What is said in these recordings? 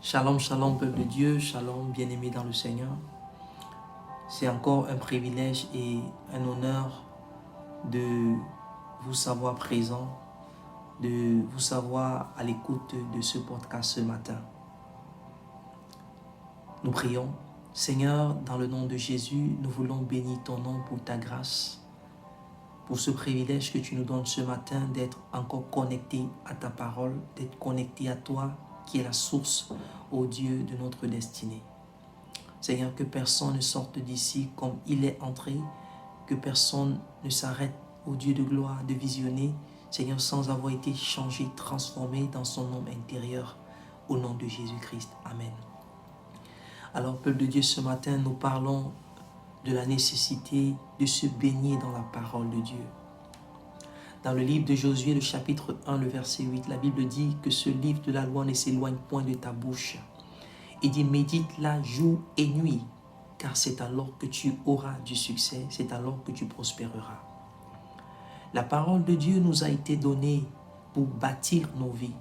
Shalom, shalom, peuple de Dieu, shalom, bien-aimés dans le Seigneur. C'est encore un privilège et un honneur de vous savoir présent, de vous savoir à l'écoute de ce podcast ce matin. Nous prions. Seigneur, dans le nom de Jésus, nous voulons bénir ton nom pour ta grâce, pour ce privilège que tu nous donnes ce matin d'être encore connectés à ta parole, d'être connectés à toi, qui est la source, ô Dieu, de notre destinée. Seigneur, que personne ne sorte d'ici comme il est entré, que personne ne s'arrête, ô Dieu de gloire, de visionner, Seigneur, sans avoir été changé, transformé dans son homme intérieur, au nom de Jésus-Christ. Amen. Alors, peuple de Dieu, ce matin, nous parlons de la nécessité de se baigner dans la parole de Dieu. Dans le livre de Josué, le chapitre 1, le verset 8, la Bible dit que ce livre de la loi ne s'éloigne point de ta bouche. Il dit, médite-la jour et nuit, car c'est alors que tu auras du succès, c'est alors que tu prospéreras. La parole de Dieu nous a été donnée pour bâtir nos vies,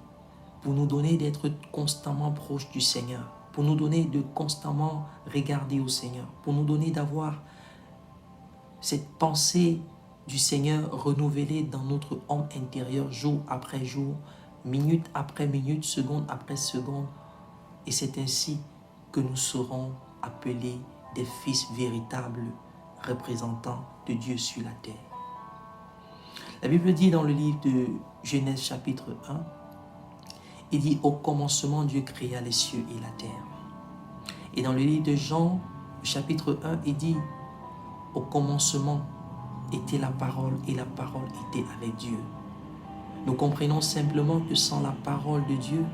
pour nous donner d'être constamment proches du Seigneur, pour nous donner de constamment regarder au Seigneur, pour nous donner d'avoir cette pensée du Seigneur renouvelée dans notre homme intérieur jour après jour, minute après minute, seconde après seconde. Et c'est ainsi que nous serons appelés des fils véritables représentants de Dieu sur la terre. La Bible dit dans le livre de Genèse chapitre 1, il dit « Au commencement, Dieu créa les cieux et la terre ». Et dans le livre de Jean, chapitre 1, il dit « Au commencement était la parole et la parole était avec Dieu ». Nous comprenons simplement que sans la parole de Dieu,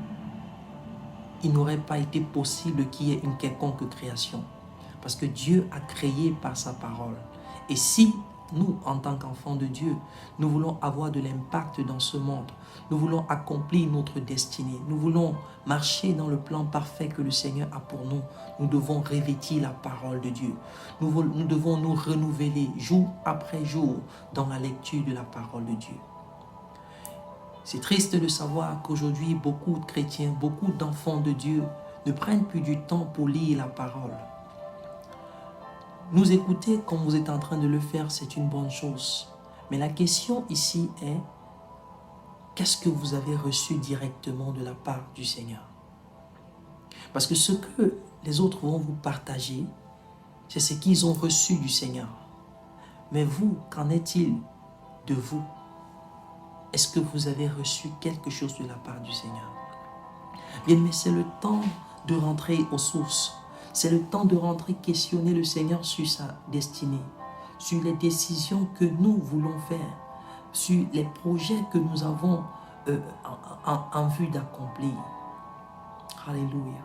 il n'aurait pas été possible qu'il y ait une quelconque création. Parce que Dieu a créé par sa parole. Et si nous, en tant qu'enfants de Dieu, nous voulons avoir de l'impact dans ce monde, nous voulons accomplir notre destinée, nous voulons marcher dans le plan parfait que le Seigneur a pour nous, nous devons revêtir la parole de Dieu. Nous devons nous renouveler jour après jour dans la lecture de la parole de Dieu. C'est triste de savoir qu'aujourd'hui, beaucoup de chrétiens, beaucoup d'enfants de Dieu ne prennent plus du temps pour lire la parole. Nous écouter comme vous êtes en train de le faire, c'est une bonne chose. Mais la question ici est, qu'est-ce que vous avez reçu directement de la part du Seigneur? Parce que ce que les autres vont vous partager, c'est ce qu'ils ont reçu du Seigneur. Mais vous, qu'en est-il de vous? Est-ce que vous avez reçu quelque chose de la part du Seigneur? Bien, mais c'est le temps de rentrer aux sources. C'est le temps de rentrer questionner le Seigneur sur sa destinée, sur les décisions que nous voulons faire, sur les projets que nous avons en vue d'accomplir. Alléluia.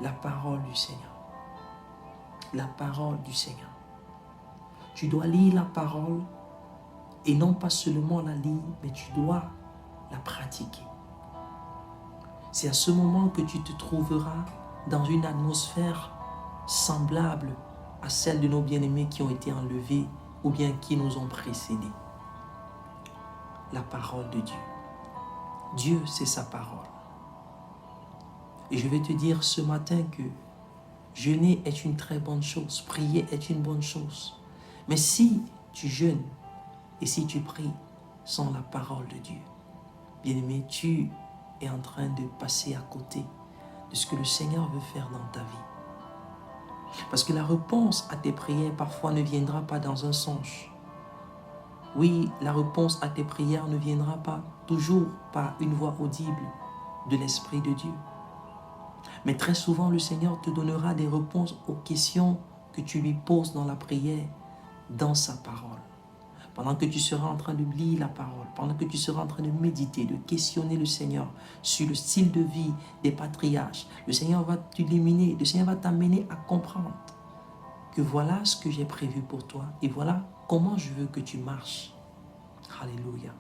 La parole du Seigneur. La parole du Seigneur. Tu dois lire la parole et non pas seulement la lire, mais tu dois la pratiquer. C'est à ce moment que tu te trouveras dans une atmosphère semblable à celle de nos bien-aimés qui ont été enlevés ou bien qui nous ont précédés. La parole de Dieu. Dieu, c'est sa parole. Et je vais te dire ce matin que jeûner est une très bonne chose, prier est une bonne chose. Mais si tu jeûnes et si tu pries sans la parole de Dieu, bien-aimé, tu es en train de passer à côté de ce que le Seigneur veut faire dans ta vie. Parce que la réponse à tes prières parfois ne viendra pas dans un songe. Oui, la réponse à tes prières ne viendra pas toujours par une voix audible de l'Esprit de Dieu. Mais très souvent, le Seigneur te donnera des réponses aux questions que tu lui poses dans la prière, dans sa parole. Pendant que tu seras en train de lire la parole, pendant que tu seras en train de méditer, de questionner le Seigneur sur le style de vie des patriarches, le Seigneur va t'illuminer, le Seigneur va t'amener à comprendre que voilà ce que j'ai prévu pour toi et voilà comment je veux que tu marches. Alléluia.